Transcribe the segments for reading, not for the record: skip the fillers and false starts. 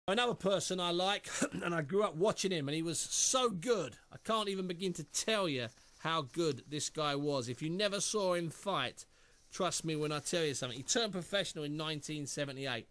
Another person I like, and I grew up watching him, and he was so good. I can't even begin to tell you how good this guy was. If you never saw him fight, trust me when I tell you something. He turned professional in 1978.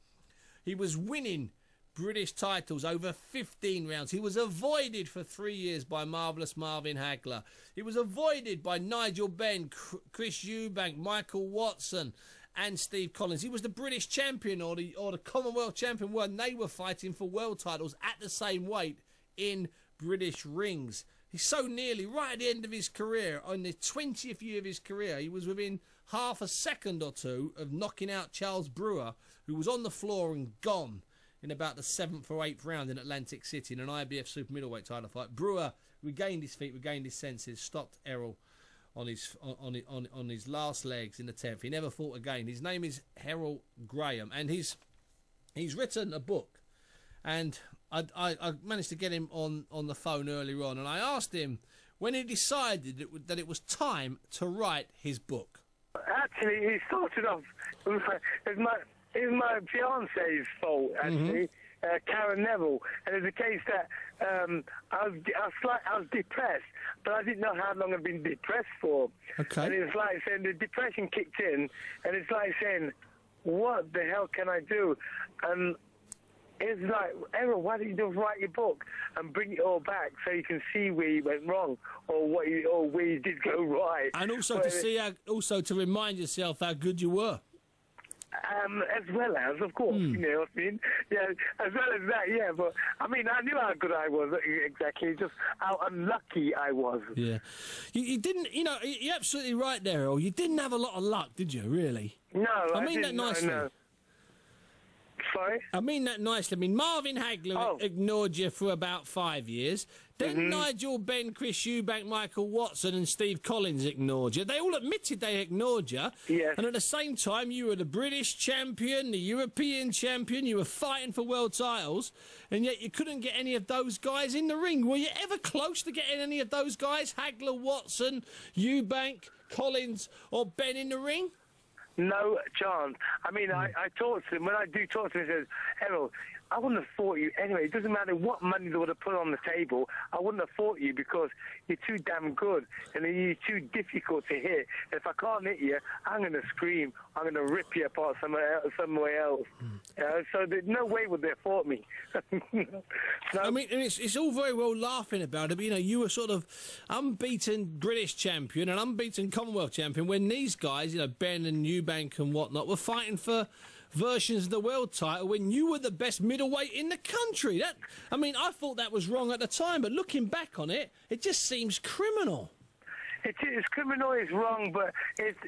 He was winning British titles over 15 rounds. He was avoided for 3 years by Marvellous Marvin Hagler. He was avoided by Nigel Benn, Chris Eubank, Michael Watson and Steve Collins. He was the British champion or the Commonwealth champion when they were fighting for world titles at the same weight in British rings. He's so nearly right at the end of his career, on the 20th year of his career, he was within half a second or two of knocking out Charles Brewer, who was on the floor and gone in about the 7th or 8th round in Atlantic City in an IBF super middleweight title fight. Brewer regained his feet, regained his senses, stopped Errol on his last legs in the 10th. He never fought again. His name is Errol Graham, and he's written a book. And I managed to get him on the phone earlier on, and I asked him when he decided that it was time to write his book. Actually, he started off. It was my fiance's fault, actually. Karen Neville, and it's a case that I was depressed, but I didn't know how long I'd been depressed for. Okay. And it's like saying the depression kicked in, and it's like saying, what the hell can I do? And it's like, Errol, why don't you just write your book and bring it all back so you can see where you went wrong or where you did go right, and also to remind yourself how good you were. As well as, of course, you know what I mean? Yeah, as well as that, yeah. But, I mean, I knew how good I was, exactly, just how unlucky I was. Yeah. You didn't, you know, you're absolutely right there, Errol. You didn't have a lot of luck, did you, really? No, I mean that nicely. No. Sorry? I mean that nicely. I mean, Marvin Hagler ignored you for about 5 years. Then Nigel Benn, Chris Eubank, Michael Watson and Steve Collins ignored you. They all admitted they ignored you. Yes. And at the same time, you were the British champion, the European champion. You were fighting for world titles. And yet you couldn't get any of those guys in the ring. Were you ever close to getting any of those guys? Hagler, Watson, Eubank, Collins or Benn in the ring? No chance. I mean, I talked to him. When I do talk to him, he says, Errol, I wouldn't have fought you anyway. It doesn't matter what money they would have put on the table. I wouldn't have fought you because you're too damn good and you're too difficult to hit. And if I can't hit you, I'm going to scream. I'm going to rip you apart somewhere else. So there's no way would they have fought me. No. I mean, it's all very well laughing about it, but, you know, you were sort of unbeaten British champion and unbeaten Commonwealth champion when these guys, you know, Benn and Eubank and whatnot, were fighting for versions of the world title when you were the best middleweight in the country. I mean, I thought that was wrong at the time, but looking back on it, it just seems criminal. It is criminal, it's wrong, but it's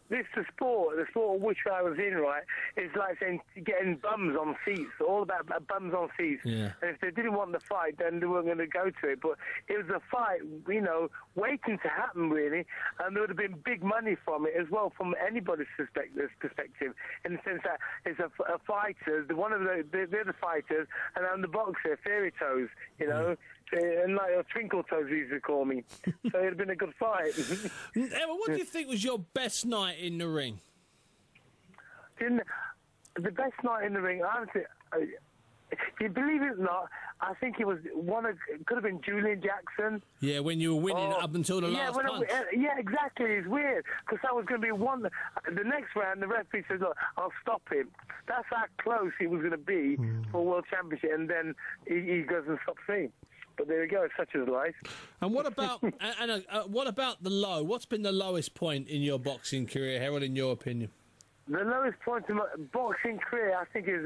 the sport of which I was in, right? It's like saying getting bums on seats, all about bums on seats. Yeah. And if they didn't want the fight, then they weren't going to go to it. But it was a fight, you know, waiting to happen, really, and there would have been big money from it as well, from anybody's perspective, in the sense that it's a fighter, they're the fighters, and I'm the boxer, fairy toes, you know. And like Twinkle Toes used to call me. So it'd have been a good fight. Emma, what do you think was your best night in the ring? The best night in the ring, honestly, you believe it or not, I think it was it could have been Julian Jackson. Yeah, when you were winning up until the last punch. Yeah, exactly. It's weird because that was going to be the next round, the referee says, look, I'll stop him. That's how close he was going to be for World Championship, and then he goes and stops him. But there we go, such is life. And what about what about the low? What's been the lowest point in your boxing career, Harold, in your opinion? The lowest point in my boxing career, I think, is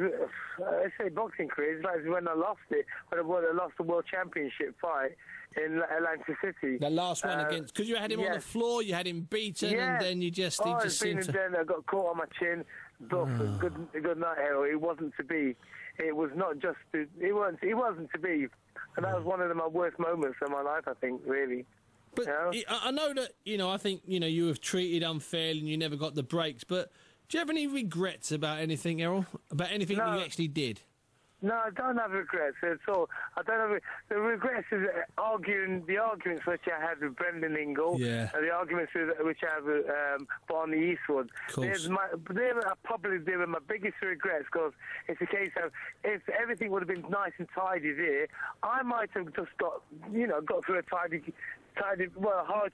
I say boxing career, is like when I lost it, when I lost the World Championship fight in Atlantic City. The last one against, because you had him on the floor, you had him beaten, and then you just seemed to. Then I got caught on my chin. Good night, Harold. It wasn't to be. It was not just. It wasn't to be. And that was one of my worst moments of my life, I think, really. But I know that, you know, I think, you know, you were treated unfairly and you never got the breaks, but do you have any regrets about anything, Errol? About anything you actually did? No, I don't have regrets at all. I don't have the regrets is the arguments which I had with Brendan Ingle, Yeah. and the arguments which I have with Barney Eastwood. They were probably my biggest regrets, because it's a case of if everything would have been nice and tidy there, I might have just got through a hard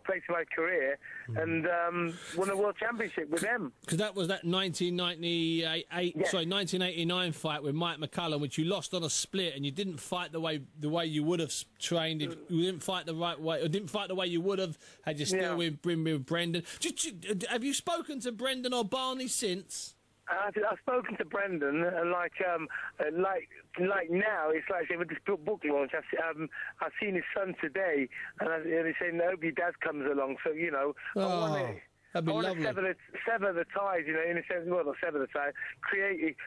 place in my career and won a world championship with them. Because that was that 1989 fight with Mike McCallum, which you lost on a split, and you didn't fight the way you would have trained. If you didn't fight the right way, or didn't fight the way you would have had you still with Brendan. Have you spoken to Brendan or Barney since? I've spoken to Brendan, and like now, it's like with this book launch. I've seen his son today, and he's saying, I hope your dad comes along. So I want to sever the ties, in a sense. Well, not sever the ties. Create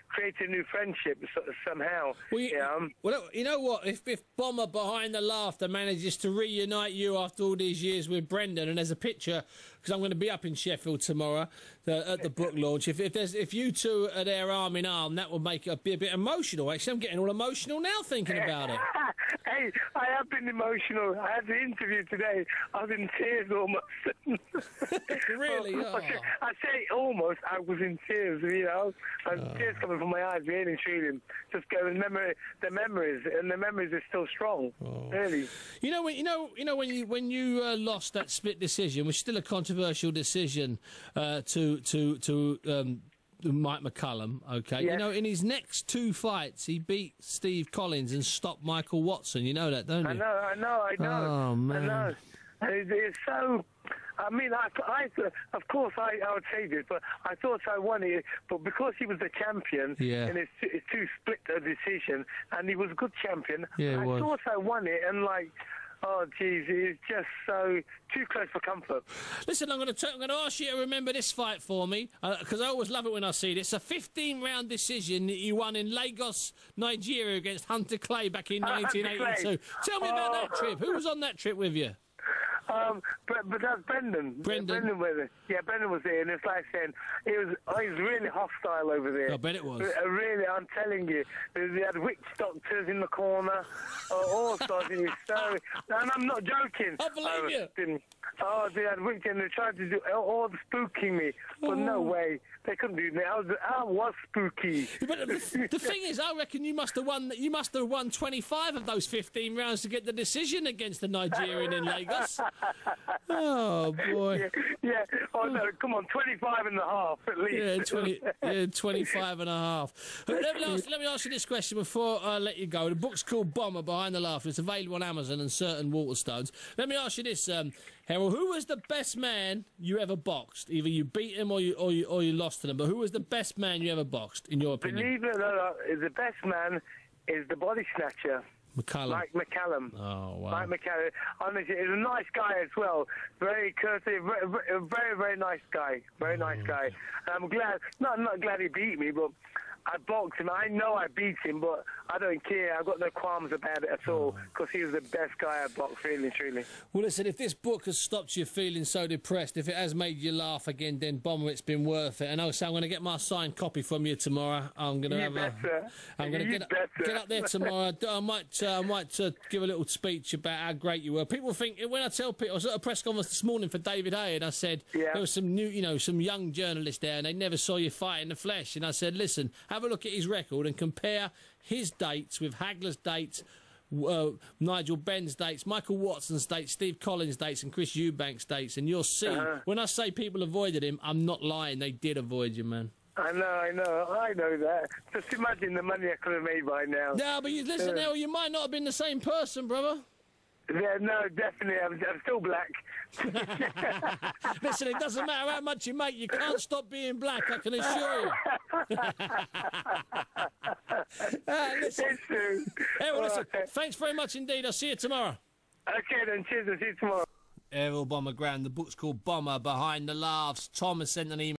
a new friendship somehow. Well, you know what? If Bomber Behind the Laughter manages to reunite you after all these years with Brendan, and there's a picture, because I'm going to be up in Sheffield tomorrow at the book launch. If you two are there arm in arm, that will make it be a bit emotional. Actually, I'm getting all emotional now thinking about it. Hey, I have been emotional. I had the interview today. I was in tears almost. Really? Oh. I say almost. I was in tears. And tears coming from my eyes, really, truly. Just going the memories are still strong. Oh. Really. When you lost that split decision, which is still a controversial decision, to Mike McCallum, okay? Yes. In his next two fights, he beat Steve Collins and stopped Michael Watson. You know that, don't you? I know. Oh, man. I know. It's so... I mean, of course, I would say this, but I thought I won it. But because he was the champion in his two split decision, and he was a good champion, I thought I won it, and oh, geez, it's just so too close for comfort. Listen, I'm going to ask you to remember this fight for me, because I always love it when I see this. A 15-round decision that you won in Lagos, Nigeria, against Hunter Clay back in 1982. Tell me about that trip. Who was on that trip with you? But that's Brendan. Brendan was it? Yeah, Brendan was there, and it's like saying he was really hostile over there. I bet it was. Really, I'm telling you, they had witch doctors in the corner, all sorts of stuff. And I'm not joking. I believe you. They had witch, and they tried to do all the spooking me, but no way. They couldn't do that. I was spooky. But the thing is, I reckon you must have won 25 of those 15 rounds to get the decision against the Nigerian in Lagos. Oh boy. Yeah. Oh no, come on, 25 and a half at least. 25 and a half. Let me ask you this question before I let you go. The book's called Bomber Behind the Laughter. It's available on Amazon and certain Waterstones. Let me ask you this, Harold. Who was the best man you ever boxed? Either you beat him or you lost to them. But who was the best man you ever boxed, in your opinion? Believe it or not, the best man is the body snatcher. McCallum. Mike McCallum. Oh, wow. Mike McCallum. Honestly, he's a nice guy as well. Very courteous, very, very nice guy. Very nice guy. I'm glad, I'm not glad he beat me, but I boxed him. I know I beat him, but I don't care. I've got no qualms about it at all, because he was the best guy I boxed, really, truly. Well, listen, if this book has stopped you feeling so depressed, if it has made you laugh again, then Bomber, it's been worth it. And also, I'm going to get my signed copy from you tomorrow. I'm going to get up there tomorrow. I might give a little speech about how great you were. People think, when I tell people, I was at a press conference this morning for David Hay, and I said there was some new, some young journalists there, and they never saw you fight in the flesh. And I said, listen, have a look at his record and compare his dates with Hagler's dates, Nigel Benn's dates, Michael Watson's dates, Steve Collins' dates, and Chris Eubank's dates, and you'll see, when I say people avoided him, I'm not lying. They did avoid you, man. I know that. Just imagine the money I could have made by now. No, but listen, Errol, you might not have been the same person, brother. Yeah, no, definitely. I'm still black. Listen, it doesn't matter how much you make, you can't stop being black, I can assure you. Listen, It's true. Errol, listen, thanks very much indeed. I'll see you tomorrow. Okay, then. Cheers. I'll see you tomorrow. Errol Bomber Graham. The book's called Bomber Behind the Laughs. Tom has sent an email.